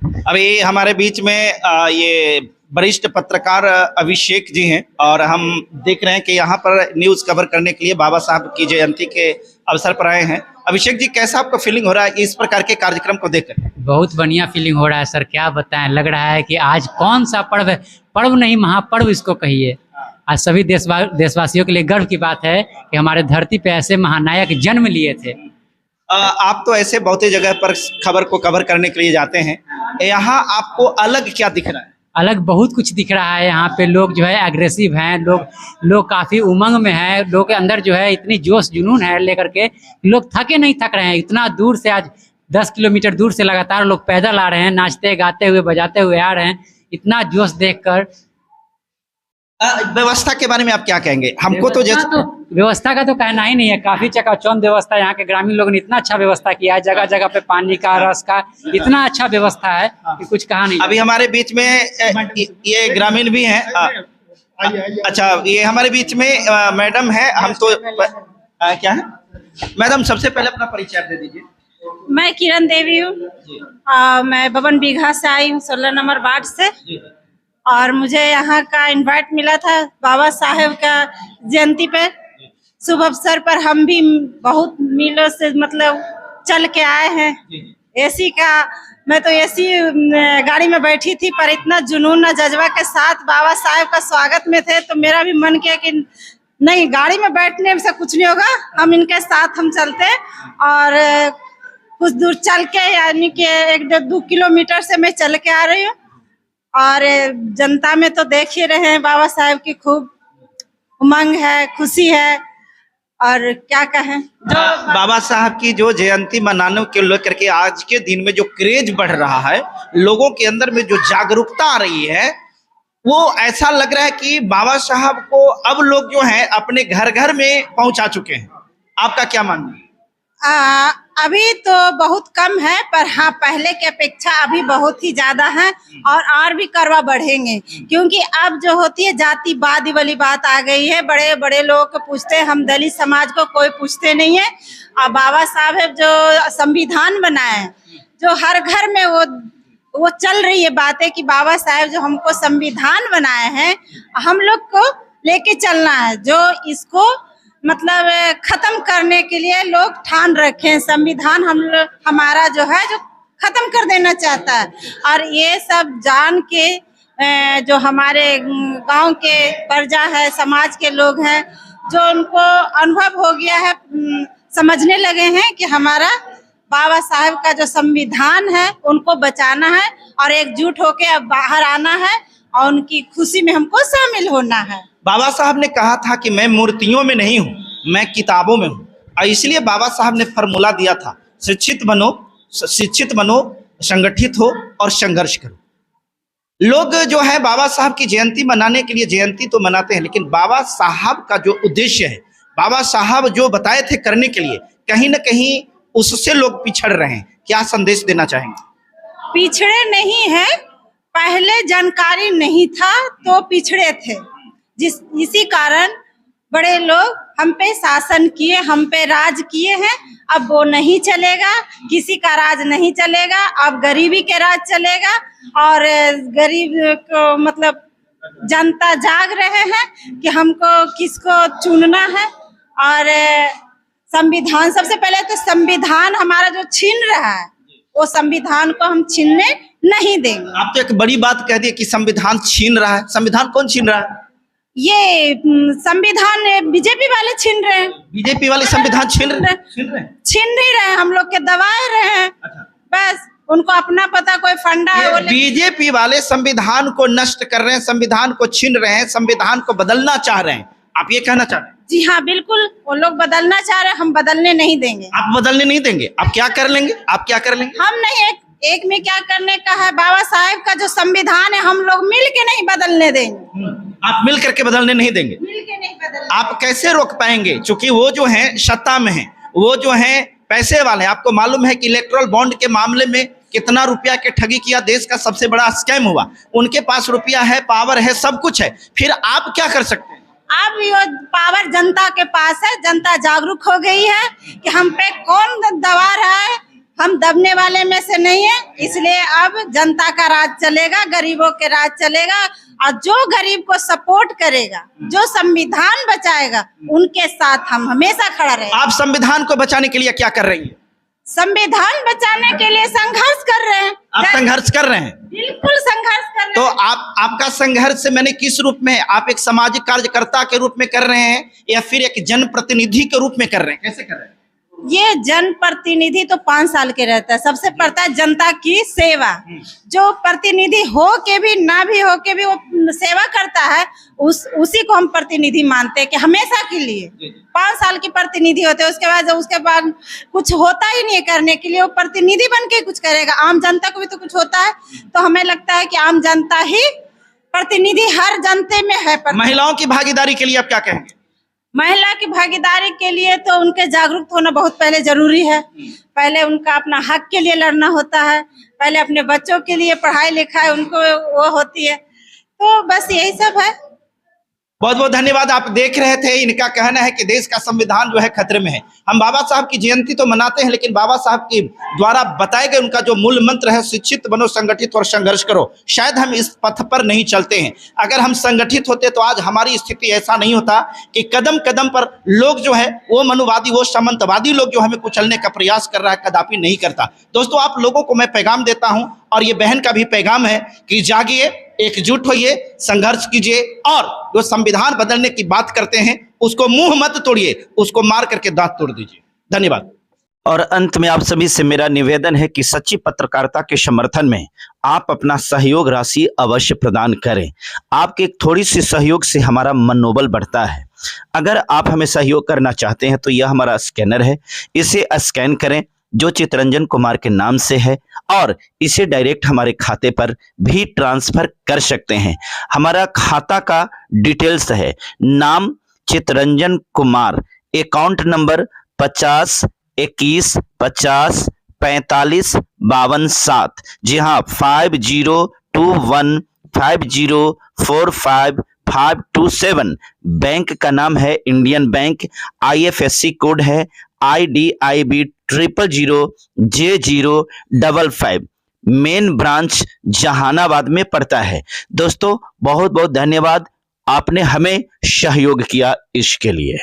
अभी हमारे बीच में ये वरिष्ठ पत्रकार अभिषेक जी हैं और हम देख रहे हैं कि यहाँ पर न्यूज़ कवर करने के लिए बाबा साहब की जयंती के अवसर पर आए हैं। अभिषेक जी, कैसा आपको फीलिंग हो रहा है इस प्रकार के कार्यक्रम को देखकर? बहुत बढ़िया फीलिंग हो रहा है सर, क्या बताएं। लग रहा है कि आज कौन सा पर्व है, पर्व नहीं महापर्व इसको कहिए। आज सभी देशवासियों के लिए गर्व की बात है कि हमारे धरती पे ऐसे महानायक जन्म लिए थे। आप तो ऐसे बहुत ही जगह पर खबर को कवर करने के लिए जाते हैं, यहाँ आपको अलग क्या दिख रहा है? अलग बहुत कुछ दिख रहा है। यहाँ पे लोग जो है एग्रेसिव हैं, लोग काफी उमंग में हैं। लोग के अंदर जो है इतनी जोश जुनून है लेकर के, लोग थक रहे हैं। इतना दूर से आज 10 किलोमीटर दूर से लगातार लोग पैदल आ रहे हैं, नाचते गाते हुए बजाते हुए आ रहे हैं। इतना जोश देखकर। व्यवस्था के बारे में आप क्या कहेंगे? हमको तो व्यवस्था का तो कहना ही नहीं है, काफी चकाचौंध व्यवस्था। यहाँ के ग्रामीण लोगों ने इतना अच्छा व्यवस्था किया है, जगह जगह पे पानी का, रस का इतना अच्छा व्यवस्था है कि कुछ कहा नहीं। अभी हमारे बीच में ये ग्रामीण भी हैं। अच्छा, ये हमारे बीच में मैडम है। हम तो क्या है मैडम, सबसे पहले अपना परिचय दे दीजिए। मैं किरण देवी हूँ। मैं बबन बीघा से आई हूँ, 16 नंबर वार्ड से। और मुझे यहाँ का इनवाइट मिला था बाबा साहेब का जयंती पे। शुभ अवसर पर हम भी बहुत मीलों से मतलब चल के आए हैं। एसी का, मैं तो एसी गाड़ी में बैठी थी, पर इतना जुनून और जज्बा के साथ बाबा साहेब का स्वागत में थे, तो मेरा भी मन किया कि नहीं, गाड़ी में बैठने से कुछ नहीं होगा, हम इनके साथ हम चलते। और कुछ दूर चल के, यानी कि 1-2 किलोमीटर से मैं चल के आ रही हूँ। और जनता में तो देख ही रहे हैं, बाबा साहेब की खूब उमंग है, खुशी है। और क्या कहें, जो बाबा साहब की जो जयंती मनाने के लेकर के आज के दिन में जो क्रेज बढ़ रहा है, लोगों के अंदर में जो जागरूकता आ रही है, वो ऐसा लग रहा है कि बाबा साहब को अब लोग जो हैं अपने घर घर में पहुंचा चुके हैं। आपका क्या मानना है? अभी तो बहुत कम है, पर हाँ, पहले की अपेक्षा अभी बहुत ही ज्यादा है। और भी करवा बढ़ेंगे, क्योंकि अब जो होती है जातिवादी वाली बात आ गई है। बड़े बड़े लोग को पूछते हैं, हम दलित समाज को कोई पूछते नहीं है। और बाबा साहब जो संविधान बनाए हैं, जो हर घर में वो चल रही है बातें कि बाबा साहब जो हमको संविधान बनाए हैं, हम लोग को लेके चलना है। जो इसको मतलब खत्म करने के लिए लोग ठान रखे हैं। संविधान हमारा जो है जो खत्म कर देना चाहता है। और ये सब जान के जो हमारे गांव के प्रजा है, समाज के लोग हैं, जो उनको अनुभव हो गया है, समझने लगे हैं कि हमारा बाबा साहब का जो संविधान है उनको बचाना है और एकजुट होके अब बाहर आना है और उनकी खुशी में हमको शामिल होना है। बाबा साहब ने कहा था कि मैं मूर्तियों में नहीं हूँ, मैं किताबों में हूँ। और इसलिए बाबा साहब ने फॉर्मूला दिया था, शिक्षित बनो, संगठित हो और संघर्ष करो। लोग जो है बाबा साहब की जयंती मनाने के लिए जयंती तो मनाते हैं, लेकिन बाबा साहब का जो उद्देश्य है, बाबा साहब जो बताए थे करने के लिए, कहीं ना कहीं उससे लोग पिछड़ रहे हैं। क्या संदेश देना चाहेंगे? पिछड़े नहीं है, पहले जानकारी नहीं था तो पिछड़े थे। इसी कारण बड़े लोग हम पे शासन किए, हम पे राज किए हैं। अब वो नहीं चलेगा, किसी का राज नहीं चलेगा। अब गरीबी के राज चलेगा। और गरीब को मतलब जनता जाग रहे हैं कि हमको किसको चुनना है। और संविधान, सबसे पहले तो संविधान हमारा जो छीन रहा है, वो संविधान को हम छीनने नहीं देंगे। आप तो एक बड़ी बात कह दी कि संविधान छीन रहा है। संविधान कौन छीन रहा है? ये संविधान बीजेपी वाले छीन रहे हैं। बीजेपी वाले संविधान छीन नहीं रहे, हम लोग के दबाए रहे हैं। बस उनको अपना पता, कोई फंडा है। बीजेपी वाले संविधान को नष्ट कर रहे हैं, संविधान को छीन रहे हैं, संविधान को बदलना चाह रहे हैं। आप ये कहना चाह रहे हैं? जी हाँ, बिल्कुल। वो लोग बदलना चाह रहे हैं, हम बदलने नहीं देंगे। आप बदलने नहीं देंगे? आप क्या कर लेंगे? हम नहीं, एक में क्या करने का है, बाबा साहेब का जो संविधान है हम लोग मिल के नहीं बदलने देंगे। आप मिल करके बदलने नहीं देंगे? मिल के नहीं बदलने। आप कैसे रोक पाएंगे? क्योंकि वो जो है सत्ता में है, वो जो है पैसे वाले हैं। आपको मालूम है कि इलेक्ट्रल बॉन्ड के मामले में कितना रुपया के ठगी किया, देश का सबसे बड़ा स्कैम हुआ। उनके पास रुपया है, पावर है, सब कुछ है। फिर आप क्या कर सकते हैं? अब ये पावर जनता के पास है। जनता जागरूक हो गई है कि हम पे कौन दबा रहा है, हम दबने वाले में से नहीं है, इसलिए अब जनता का राज चलेगा, गरीबों के राज चलेगा। और जो गरीब को सपोर्ट करेगा, जो संविधान बचाएगा, उनके साथ हम हमेशा खड़ा रहेंगे। आप संविधान को बचाने के लिए क्या कर रही हैं? संविधान बचाने के लिए संघर्ष कर रहे हैं। आप संघर्ष कर रहे हैं? बिल्कुल संघर्ष कर रहे तो हैं। आपका संघर्ष मैंने किस रूप में, आप एक सामाजिक कार्यकर्ता के रूप में कर रहे हैं या फिर एक जनप्रतिनिधि के रूप में कर रहे हैं? कैसे कर रहे हैं? ये जनप्रतिनिधि तो 5 साल के रहता है। सबसे पड़ता है जनता की सेवा। जो प्रतिनिधि हो के भी ना भी हो के भी वो सेवा करता है, उसी को हम प्रतिनिधि मानते हैं कि हमेशा के लिए 5 साल की प्रतिनिधि होते हैं। उसके बाद कुछ होता ही नहीं है करने के लिए, वो प्रतिनिधि बन के कुछ करेगा। आम जनता को भी तो कुछ होता है, तो हमें लगता है कि आम जनता ही प्रतिनिधि हर जनते में है। महिलाओं की भागीदारी के लिए आप क्या कहेंगे? महिला की भागीदारी के लिए तो उनके जागरूक होना बहुत पहले जरूरी है। पहले उनका अपना हक के लिए लड़ना होता है, पहले अपने बच्चों के लिए पढ़ाई लिखाई उनको वो होती है। तो बस यही सब है। बहुत बहुत धन्यवाद। आप देख रहे थे, इनका कहना है कि देश का संविधान जो है खतरे में है। हम बाबा साहब की जयंती तो मनाते हैं, लेकिन बाबा साहब के द्वारा बताए गए उनका जो मूल मंत्र है, शिक्षित बनो, संगठित और संघर्ष करो, शायद हम इस पथ पर नहीं चलते हैं। अगर हम संगठित होते तो आज हमारी स्थिति ऐसा नहीं होता कि कदम कदम पर लोग जो है वो मनुवादी, वो सामंतवादी लोग जो हमें कुचलने का प्रयास कर रहा है, कदापि नहीं करता। दोस्तों, आप लोगों को मैं पैगाम देता हूं, और ये बहन का भी पैगाम है कि जागिए, एकजुट होइए, संघर्ष कीजिए, और जो संविधान बदलने की बात करते हैं उसको मुंह मत तोड़िए, उसको मार करके दांत तोड़ दीजिए। धन्यवाद। और अंत में आप सभी से मेरा निवेदन है कि सच्ची पत्रकारिता के समर्थन में आप अपना सहयोग राशि अवश्य प्रदान करें। आपके थोड़ी सी सहयोग से हमारा मनोबल बढ़ता है। अगर आप हमें सहयोग करना चाहते हैं तो यह हमारा स्कैनर है, इसे स्कैन करें जो चितरंजन कुमार के नाम से है, और इसे डायरेक्ट हमारे खाते पर भी ट्रांसफर कर सकते हैं। हमारा खाता का डिटेल्स है, नाम चितरंजन कुमार, अकाउंट नंबर 50 21 50 45 52 7। जी हाँ, 502150452527। बैंक का नाम है इंडियन बैंक, IFSC कोड है IDIB 000J055। Main branch Jehanabad में पड़ता है। दोस्तों, बहुत बहुत धन्यवाद, आपने हमें सहयोग किया इसके लिए।